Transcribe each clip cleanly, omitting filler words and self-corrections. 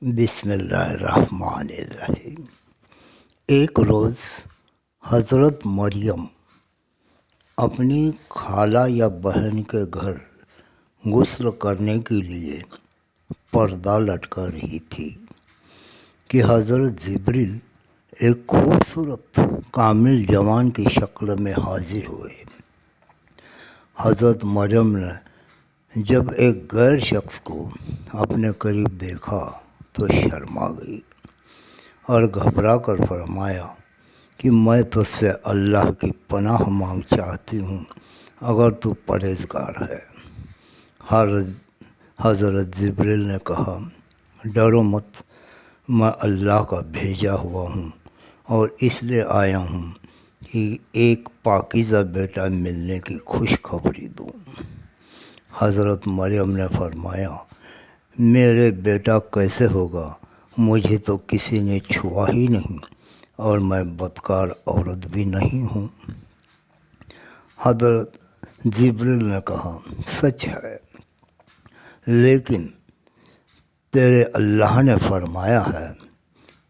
بسم اللہ الرحمن الرحیم۔ ایک روز حضرت مریم اپنی خالہ یا بہن کے گھر غسل کرنے کے لیے پردہ لٹکا رہی تھی کہ حضرت جبریل ایک خوبصورت کامل جوان کی شکل میں حاضر ہوئے۔ حضرت مریم نے جب ایک غیر شخص کو اپنے قریب دیکھا تو شرما گئی اور گھبرا کر فرمایا کہ میں تجھ سے اللہ کی پناہ مانگ چاہتی ہوں اگر تو پرہیزگار ہے۔ حضرت جبریل نے کہا، ڈرو مت، میں اللہ کا بھیجا ہوا ہوں اور اس لیے آیا ہوں کہ ایک پاکیزہ بیٹا ملنے کی خوشخبری دوں۔ حضرت مریم نے فرمایا، میرے بیٹا کیسے ہوگا؟ مجھے تو کسی نے چھوا ہی نہیں اور میں بدکار عورت بھی نہیں ہوں۔ حضرت جبریل نے کہا، سچ ہے، لیکن تیرے اللہ نے فرمایا ہے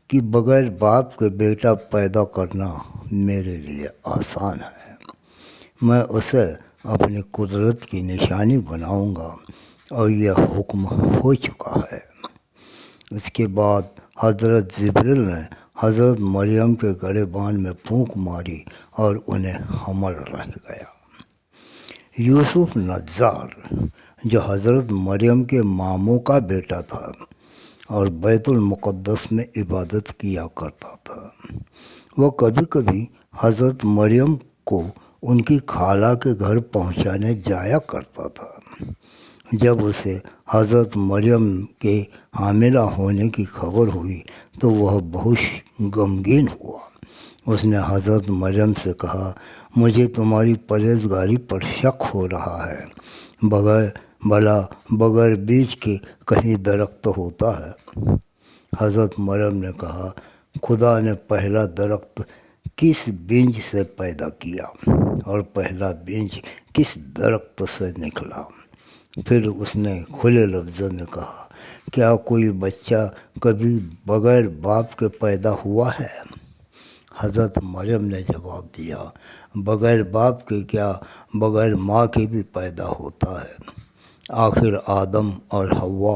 کہ بغیر باپ کے بیٹا پیدا کرنا میرے لیے آسان ہے۔ میں اسے اپنی قدرت کی نشانی بناؤں گا اور یہ حکم ہو چکا ہے۔ اس کے بعد حضرت جبریل نے حضرت مریم کے گریبان میں پھونک ماری اور انہیں حمل رہ گیا۔ یوسف نجار جو حضرت مریم کے ماموں کا بیٹا تھا اور بیت المقدس میں عبادت کیا کرتا تھا، وہ کبھی کبھی حضرت مریم کو ان کی خالہ کے گھر پہنچانے جایا کرتا تھا۔ جب اسے حضرت مریم کے حاملہ ہونے کی خبر ہوئی تو وہ بہت غمگین ہوا۔ اس نے حضرت مریم سے کہا، مجھے تمہاری پرہیزگاری پر شک ہو رہا ہے۔ بغیر بیج کے کہیں درخت ہوتا ہے؟ حضرت مریم نے کہا، خدا نے پہلا درخت کس بیج سے پیدا کیا اور پہلا بیج کس درخت سے نکلا؟ پھر اس نے کھلے لفظوں میں کہا، کیا کوئی بچہ کبھی بغیر باپ کے پیدا ہوا ہے؟ حضرت مریم نے جواب دیا، بغیر باپ کے کیا، بغیر ماں کے بھی پیدا ہوتا ہے۔ آخر آدم اور حوا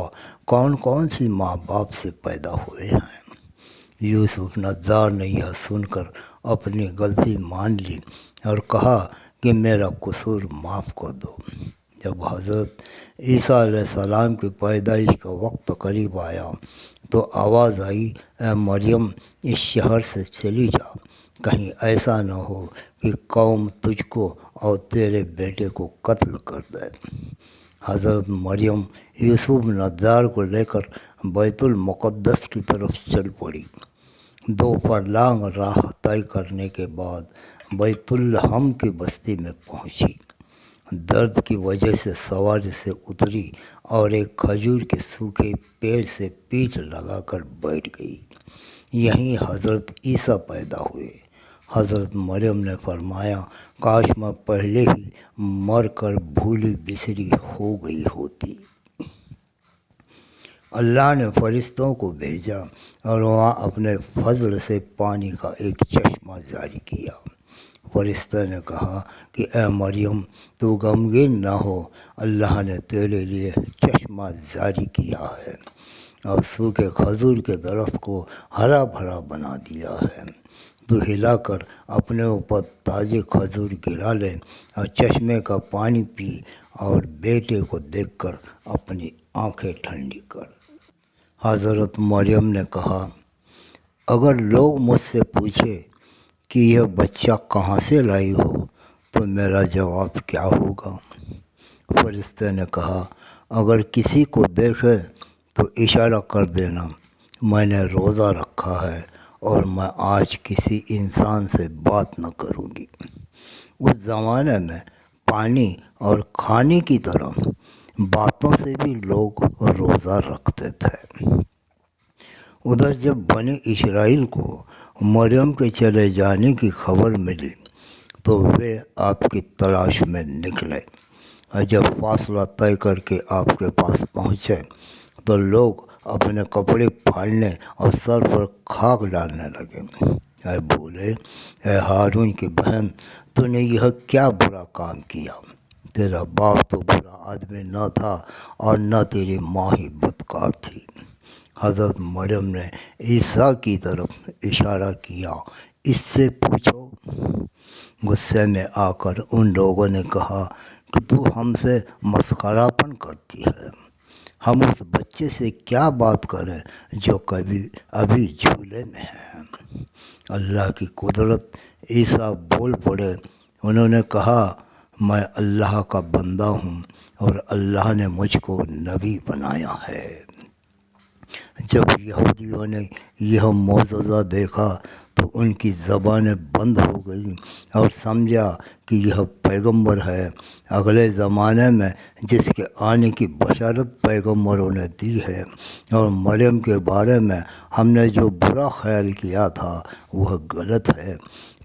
کون سی ماں باپ سے پیدا ہوئے ہیں؟ یوسف نجار نے یہ سن کر اپنی غلطی مان لی اور کہا کہ میرا قصور معاف کر دو۔ جب حضرت عیسیٰ علیہ السلام کی پیدائش کا وقت قریب آیا تو آواز آئی، اے مریم، اس شہر سے چلی جا، کہیں ایسا نہ ہو کہ قوم تجھ کو اور تیرے بیٹے کو قتل کر دے۔ حضرت مریم یوسف نجار کو لے کر بیت المقدس کی طرف چل پڑی۔ 2 فرلانگ راہ طے کرنے کے بعد بیت لحم کی بستی میں پہنچی۔ درد کی وجہ سے سواری سے اتری اور ایک کھجور کے سوکھے پیڑ سے پیٹھ لگا کر بیٹھ گئی۔ یہیں حضرت عیسیٰ پیدا ہوئے۔ حضرت مریم نے فرمایا، کاش میں پہلے ہی مر کر بھولی بسری ہو گئی ہوتی۔ اللہ نے فرشتوں کو بھیجا اور وہاں اپنے فضل سے پانی کا ایک چشمہ جاری کیا۔ فرشتے نے کہا کہ اے مریم، تو غمگین نہ ہو، اللہ نے تیرے لیے چشمہ جاری کیا ہے اور سوکھے کھجور کے درخت کو ہرا بھرا بنا دیا ہے۔ تو ہلا کر اپنے اوپر تازے کھجور گرا لے اور چشمے کا پانی پی اور بیٹے کو دیکھ کر اپنی آنکھیں ٹھنڈی کر۔ حضرت مریم نے کہا، اگر لوگ مجھ سے پوچھے کہ یہ بچہ کہاں سے لائی ہو تو میرا جواب کیا ہوگا؟ فرشتے نے کہا، اگر کسی کو دیکھے تو اشارہ کر دینا، میں نے روزہ رکھا ہے اور میں آج کسی انسان سے بات نہ کروں گی۔ اس زمانے میں پانی اور کھانے کی طرح باتوں سے بھی لوگ روزہ رکھتے تھے۔ ادھر جب بنی اسرائیل کو مریم کے چلے جانے کی خبر ملی تو وہ آپ کی تلاش میں نکلے، اور جب فاصلہ طے کر کے آپ کے پاس پہنچے تو لوگ اپنے کپڑے پھاڑنے اور سر پر خاک ڈالنے لگے۔ اے بولے، اے ہارون کی بہن، تو نے یہ کیا برا کام کیا؟ تیرا باپ تو برا آدمی نہ تھا اور نہ تیری ماں ہی بدکار تھی۔ حضرت مریم نے عیسیٰ کی طرف اشارہ کیا، اس سے پوچھو۔ غصے میں آ کر ان لوگوں نے کہا کہ تو ہم سے مسخرہ پن کرتی ہے، ہم اس بچے سے کیا بات کریں جو ابھی جھولے میں ہے۔ اللہ کی قدرت، عیسیٰ بول پڑے۔ انہوں نے کہا، میں اللہ کا بندہ ہوں اور اللہ نے مجھ کو نبی بنایا ہے۔ جب یہودیوں نے یہ معجزہ دیکھا تو ان کی زبانیں بند ہو گئیں اور سمجھا کہ یہ پیغمبر ہے۔ اگلے زمانے میں جس کے آنے کی بشارت پیغمبروں نے دی ہے اور مریم کے بارے میں ہم نے جو برا خیال کیا تھا وہ غلط ہے۔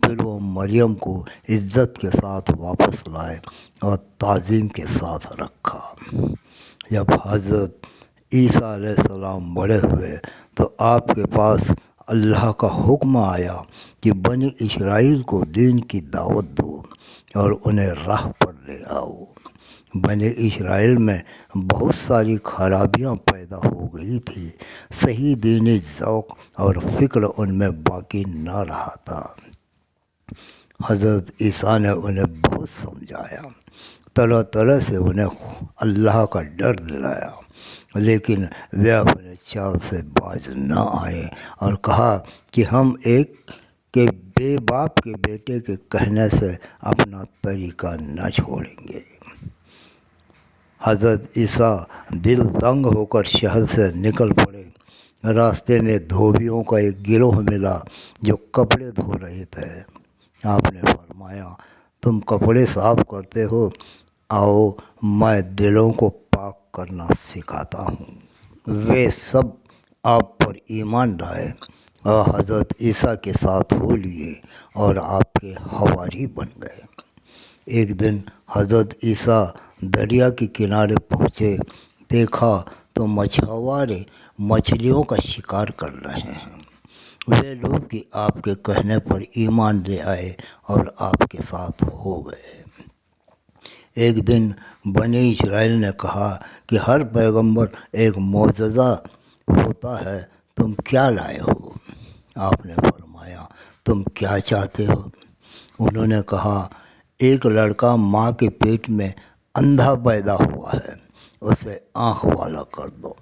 پھر وہ مریم کو عزت کے ساتھ واپس لائے اور تعظیم کے ساتھ رکھا۔ جب حضرت عیسیٰ علیہ السلام بڑے ہوئے تو آپ کے پاس اللہ کا حکم آیا کہ بنی اسرائیل کو دین کی دعوت دو اور انہیں راہ پر لے آؤ۔ بنی اسرائیل میں بہت ساری خرابیاں پیدا ہو گئی تھی، صحیح دینی ذوق اور فکر ان میں باقی نہ رہا تھا۔ حضرت عیسیٰ نے انہیں بہت سمجھایا، طرح طرح سے انہیں اللہ کا ڈر دلایا، لیکن وہ اپنے چال سے باز نہ آئے اور کہا کہ ہم ایک کے بے باپ کے بیٹے کے کہنے سے اپنا طریقہ نہ چھوڑیں گے۔ حضرت عیسیٰ دل تنگ ہو کر شہر سے نکل پڑے۔ راستے میں دھوبیوں کا ایک گروہ ملا جو کپڑے دھو رہے تھے۔ آپ نے فرمایا، تم کپڑے صاف کرتے ہو، آؤ میں دلوں کو پاک کرنا سکھاتا ہوں۔ وہ سب آپ پر ایمان لائے اور حضرت عیسیٰ کے ساتھ ہو لیے اور آپ کے حواری بن گئے۔ ایک دن حضرت عیسیٰ دریا کے کنارے پہنچے، دیکھا تو مچھوارے مچھلیوں کا شکار کر رہے ہیں۔ وہ لوگ بھی آپ کے کہنے پر ایمان لے آئے اور آپ کے ساتھ ہو گئے۔ ایک دن بنی اسرائیل نے کہا کہ ہر پیغمبر ایک معجزہ ہوتا ہے، تم کیا لائے ہو؟ آپ نے فرمایا، تم کیا چاہتے ہو؟ انہوں نے کہا، ایک لڑکا ماں کے پیٹ میں اندھا پیدا ہوا ہے، اسے آنکھ والا کر دو۔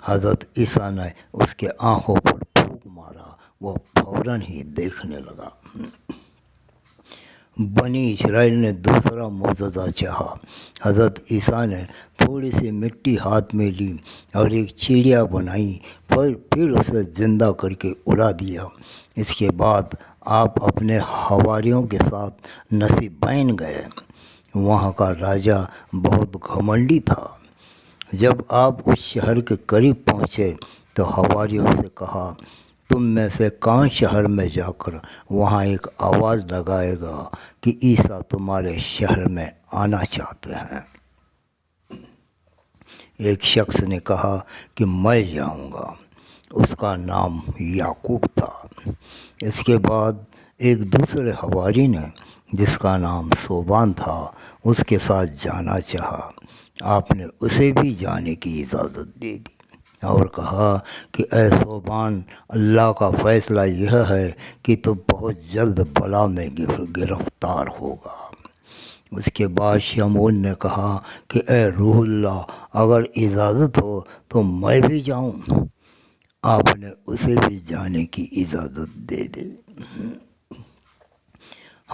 حضرت عیسیٰ نے اس کے آنکھوں پر پھونک مارا، وہ فوراً ہی دیکھنے لگا۔ بنی اسرائیل نے دوسرا معجزہ چاہا۔ حضرت عیسیٰ نے تھوڑی سی مٹی ہاتھ میں لی اور ایک چڑیا بنائی، پھر اسے زندہ کر کے اڑا دیا۔ اس کے بعد آپ اپنے حواریوں کے ساتھ نصیبین گئے۔ وہاں کا راجا بہت گھمنڈی تھا۔ جب آپ اس شہر کے قریب پہنچے تو حواریوں سے کہا، تم میں سے کون شہر میں جا کر وہاں ایک آواز لگائے گا کہ عیسیٰ تمہارے شہر میں آنا چاہتے ہیں؟ ایک شخص نے کہا کہ میں جاؤں گا۔ اس کا نام یعقوب تھا۔ اس کے بعد ایک دوسرے حواری نے، جس کا نام صوبان تھا، اس کے ساتھ جانا چاہا۔ آپ نے اسے بھی جانے کی اجازت دے دی اور کہا کہ اے صوبان، اللہ کا فیصلہ یہ ہے کہ تو بہت جلد بلا میں گرفتار ہوگا۔ اس کے بعد شمعون نے کہا کہ اے روح اللہ، اگر اجازت ہو تو میں بھی جاؤں۔ آپ نے اسے بھی جانے کی اجازت دے دی۔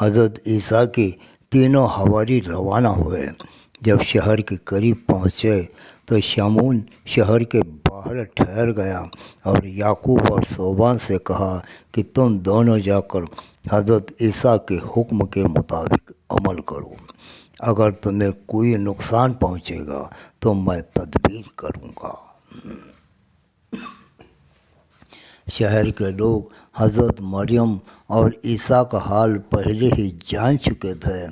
حضرت عیسیٰ کے تینوں حواری روانہ ہوئے۔ جب شہر کے قریب پہنچے تو شمعون شہر کے باہر ٹھہر گیا اور یعقوب اور صوبان سے کہا کہ تم دونوں جا کر حضرت عیسیٰ کے حکم کے مطابق عمل کرو۔ اگر تمہیں کوئی نقصان پہنچے گا تو میں تدبیر کروں گا۔ شہر کے لوگ حضرت مریم اور عیسیٰ کا حال پہلے ہی جان چکے تھے۔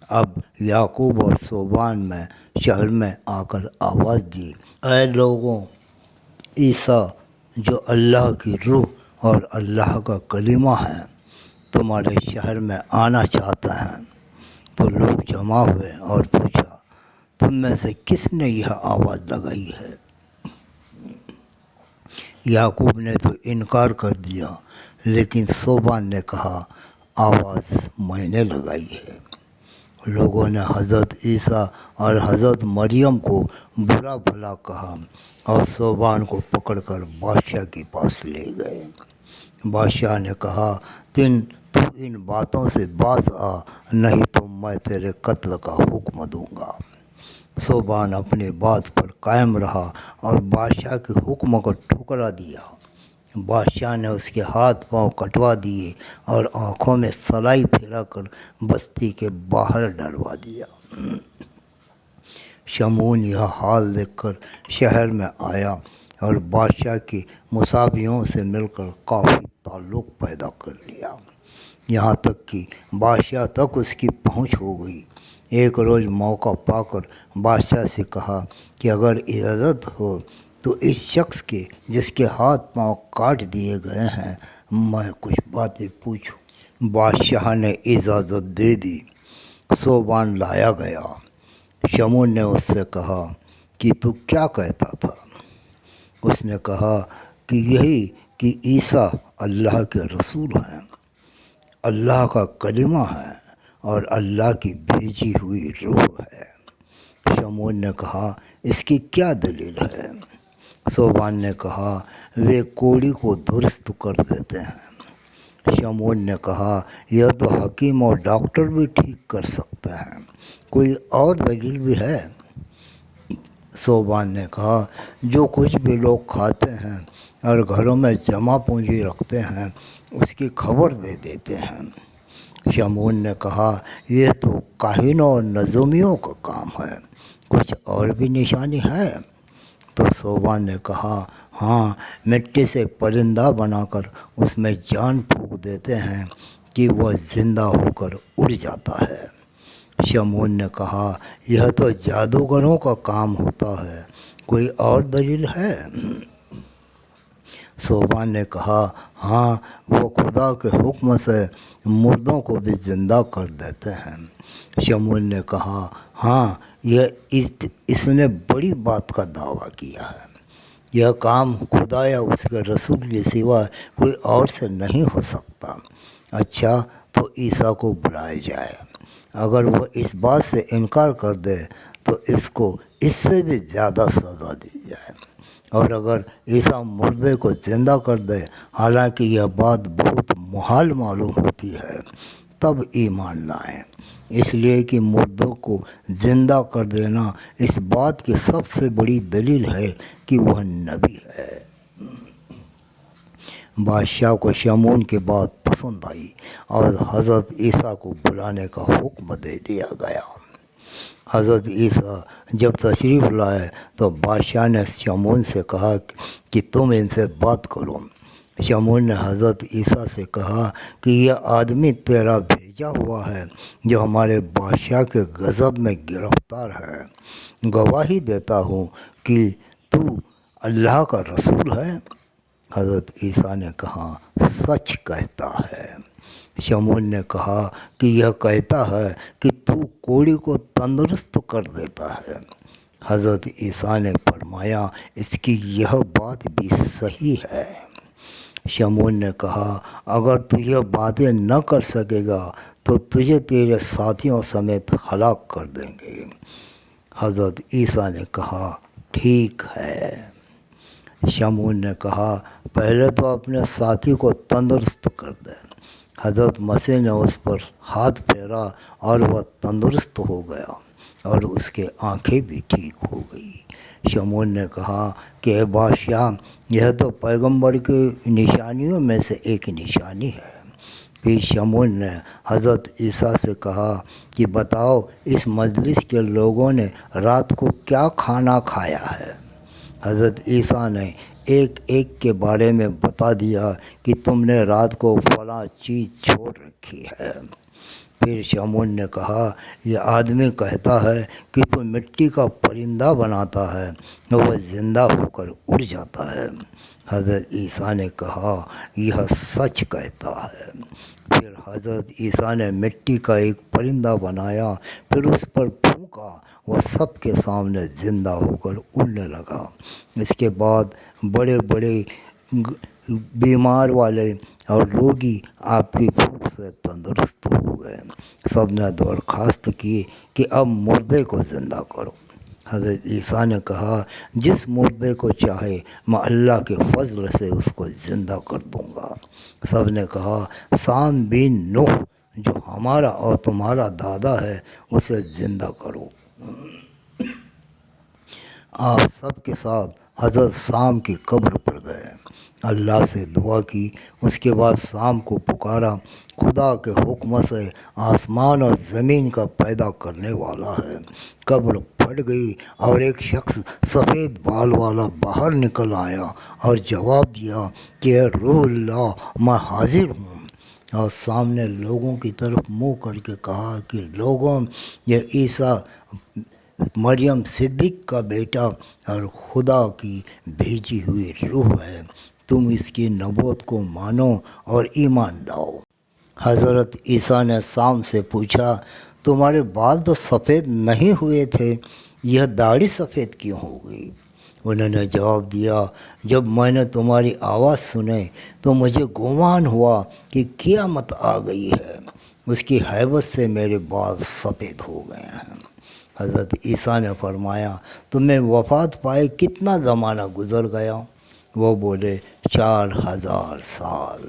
اب یعقوب اور صوبان میں شہر میں آ کر آواز دی، اے لوگوں، عیسیٰ جو اللہ کی روح اور اللہ کا کلمہ ہے تمہارے شہر میں آنا چاہتا ہے۔ تو لوگ جمع ہوئے اور پوچھا، تم میں سے کس نے یہ آواز لگائی ہے؟ یعقوب نے تو انکار کر دیا، لیکن صوبان نے کہا، آواز میں نے لگائی ہے۔ لوگوں نے حضرت عیسیٰ اور حضرت مریم کو برا بھلا کہا اور صوبان کو پکڑ کر بادشاہ کے پاس لے گئے۔ بادشاہ نے کہا، تو ان باتوں سے باز آ، نہیں تو میں تیرے قتل کا حکم دوں گا۔ صوبان اپنی بات پر قائم رہا اور بادشاہ کے حکم کو ٹھکرا دیا۔ بادشاہ نے اس کے ہاتھ پاؤں کٹوا دیے اور آنکھوں میں سلائی پھرا کر بستی کے باہر ڈلوا دیا۔ شمعون یہ حال دیکھ کر شہر میں آیا اور بادشاہ کے مصابیحوں سے مل کر کافی تعلق پیدا کر لیا، یہاں تک کہ بادشاہ تک اس کی پہنچ ہو گئی۔ ایک روز موقع پا کر بادشاہ سے کہا کہ اگر اجازت ہو تو اس شخص کے جس کے ہاتھ پاؤں کاٹ دیے گئے ہیں میں کچھ باتیں پوچھوں۔ بادشاہ نے اجازت دے دی۔ صوبان لایا گیا۔ شمعون نے اس سے کہا کہ تو کیا کہتا تھا؟ اس نے کہا کہ یہی کہ عیسیٰ اللہ کے رسول ہیں، اللہ کا کلمہ ہے اور اللہ کی بھیجی ہوئی روح ہے۔ شمعون نے کہا، اس کی کیا دلیل ہے؟ صوبان نے کہا، وہ کوڑی کو درست کر دیتے ہیں۔ شمعون نے کہا، یہ تو حکیم اور ڈاکٹر بھی ٹھیک کر سکتے ہیں، کوئی اور دلیل بھی ہے؟ صوبان نے کہا، جو کچھ بھی لوگ کھاتے ہیں اور گھروں میں جمع پونجی رکھتے ہیں اس کی خبر دے دیتے ہیں۔ شمعون نے کہا، یہ تو کاہنوں اور نجومیوں کا کام ہے، کچھ اور بھی نشانی ہے؟ تو صوبان نے کہا، ہاں، مٹی سے پرندہ بنا کر اس میں جان پھونک دیتے ہیں کہ وہ زندہ ہو کر اڑ جاتا ہے۔ شمعون نے کہا، یہ تو جادوگروں کا کام ہوتا ہے، کوئی اور دلیل ہے؟ صوبان نے کہا، ہاں، وہ خدا کے حکم سے مردوں کو بھی زندہ کر دیتے ہیں۔ شمعون نے کہا، ہاں، اس نے بڑی بات کا دعویٰ کیا ہے، یہ کام خدا یا اس کے رسول کے سوا کوئی اور سے نہیں ہو سکتا۔ اچھا، تو عیسیٰ کو بلایا جائے، اگر وہ اس بات سے انکار کر دے تو اس کو اس سے بھی زیادہ سزا دی جائے، اور اگر عیسیٰ مردے کو زندہ کر دے، حالانکہ یہ بات بہت محال معلوم ہوتی ہے، تب ایمان لائیں، اس لیے کہ مردوں کو زندہ کر دینا اس بات کی سب سے بڑی دلیل ہے کہ وہ نبی ہے۔ بادشاہ کو شمعون کی بات پسند آئی اور حضرت عیسیٰ کو بلانے کا حکم دے دیا گیا۔ حضرت عیسیٰ جب تشریف لائے تو بادشاہ نے شمعون سے کہا کہ تم ان سے بات کرو۔ شمعون نے حضرت عیسیٰ سے کہا کہ یہ آدمی تیرا بھیجا ہوا ہے جو ہمارے بادشاہ کے غضب میں گرفتار ہے۔ گواہی دیتا ہوں کہ تو اللہ کا رسول ہے۔ حضرت عیسیٰ نے کہا، سچ کہتا ہے۔ شمعون نے کہا کہ یہ کہتا ہے کہ تو کوڑی کو تندرست کر دیتا ہے۔ حضرت عیسیٰ نے فرمایا، اس کی یہ بات بھی صحیح ہے۔ شمعون نے کہا، اگر تو یہ باتیں نہ کر سکے گا تو تجھے تیرے ساتھیوں سمیت ہلاک کر دیں گے۔ حضرت عیسیٰ نے کہا، ٹھیک ہے۔ شمعون نے کہا، پہلے تو اپنے ساتھی کو تندرست کر دے۔ حضرت مسیح نے اس پر ہاتھ پھیرا اور وہ تندرست ہو گیا اور اس کی آنکھیں بھی ٹھیک ہو گئی۔ شمعون نے کہا کہ اے بادشاہ، یہ تو پیغمبر کی نشانیوں میں سے ایک نشانی ہے۔ پھر شمعون نے حضرت عیسیٰ سے کہا کہ بتاؤ، اس مجلس کے لوگوں نے رات کو کیا کھانا کھایا ہے؟ حضرت عیسیٰ نے ایک ایک کے بارے میں بتا دیا کہ تم نے رات کو فلاں چیز چھوڑ رکھی ہے۔ پھر شمعون نے کہا یہ آدمی کہتا ہے کہ تو مٹی کا پرندہ بناتا ہے وہ زندہ ہو کر اڑ جاتا ہے۔ حضرت عیسیٰ نے کہا یہ سچ کہتا ہے۔ پھر حضرت عیسیٰ نے مٹی کا ایک پرندہ بنایا، پھر اس پر پھونکا، وہ سب کے سامنے زندہ ہو کر اڑنے لگا۔ اس کے بعد بڑے بڑے بیمار والے اور روگی آپ کی پھونک سے تندرست ہو گئے۔ سب نے درخواست کی کہ اب مردے کو زندہ کرو۔ حضرت عیسیٰ نے کہا جس مردے کو چاہے میں اللہ کے فضل سے اس کو زندہ کر دوں گا۔ سب نے کہا سام بن نوح جو ہمارا اور تمہارا دادا ہے اسے زندہ کرو۔ آپ سب کے ساتھ حضرت سام کی قبر پر گئے، اللہ سے دعا کی۔ اس کے بعد سام کو پکارا، خدا کے حکم سے آسمان اور زمین کا پیدا کرنے والا ہے۔ قبر پھٹ گئی اور ایک شخص سفید بال والا باہر نکل آیا اور جواب دیا کہ اے روح اللہ میں حاضر ہوں، اور سامنے لوگوں کی طرف منہ کر کے کہا کہ لوگوں یہ عیسیٰ مریم صدیق کا بیٹا اور خدا کی بھیجی ہوئی روح ہے، تم اس کی نبوت کو مانو اور ایمان لاؤ۔ حضرت عیسیٰ نے سام سے پوچھا تمہارے بال تو سفید نہیں ہوئے تھے، یہ داڑھی سفید کیوں ہو گئی؟ انہوں نے جواب دیا جب میں نے تمہاری آواز سنے تو مجھے گمان ہوا کہ قیامت آ گئی ہے، اس کی ہیبت سے میرے بال سفید ہو گئے ہیں۔ حضرت عیسیٰ نے فرمایا تمہیں وفات پائے کتنا زمانہ گزر گیا؟ وہ بولے 4000 سال۔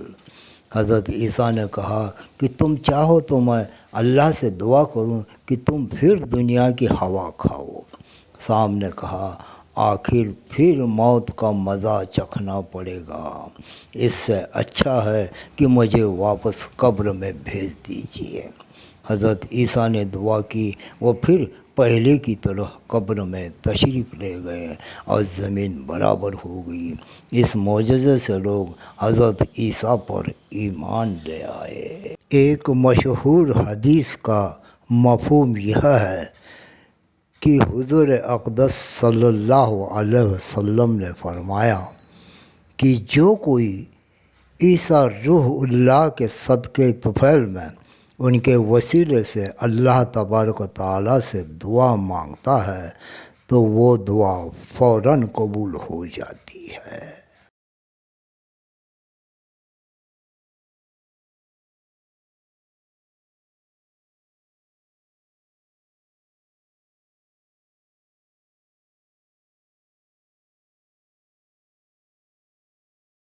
حضرت عیسیٰ نے کہا کہ تم چاہو تو میں اللہ سے دعا کروں کہ تم پھر دنیا کی ہوا کھاؤ۔ سام نے کہا آخر پھر موت کا مزہ چکھنا پڑے گا، اس سے اچھا ہے کہ مجھے واپس قبر میں بھیج دیجیے۔ حضرت عیسیٰ نے دعا کی، وہ پھر پہلے کی طرح قبر میں تشریف لے گئے اور زمین برابر ہو گئی۔ اس معجزے سے لوگ حضرت عیسیٰ پر ایمان لے آئے۔ ایک مشہور حدیث کا مفہوم یہ ہے کہ حضور اقدس صلی اللہ علیہ وسلم نے فرمایا کہ جو کوئی عیسیٰ روح اللہ کے صدقے طفیل میں ان کے وسیلے سے اللہ تبارک و تعالیٰ سے دعا مانگتا ہے تو وہ دعا فوراً قبول ہو جاتی ہے۔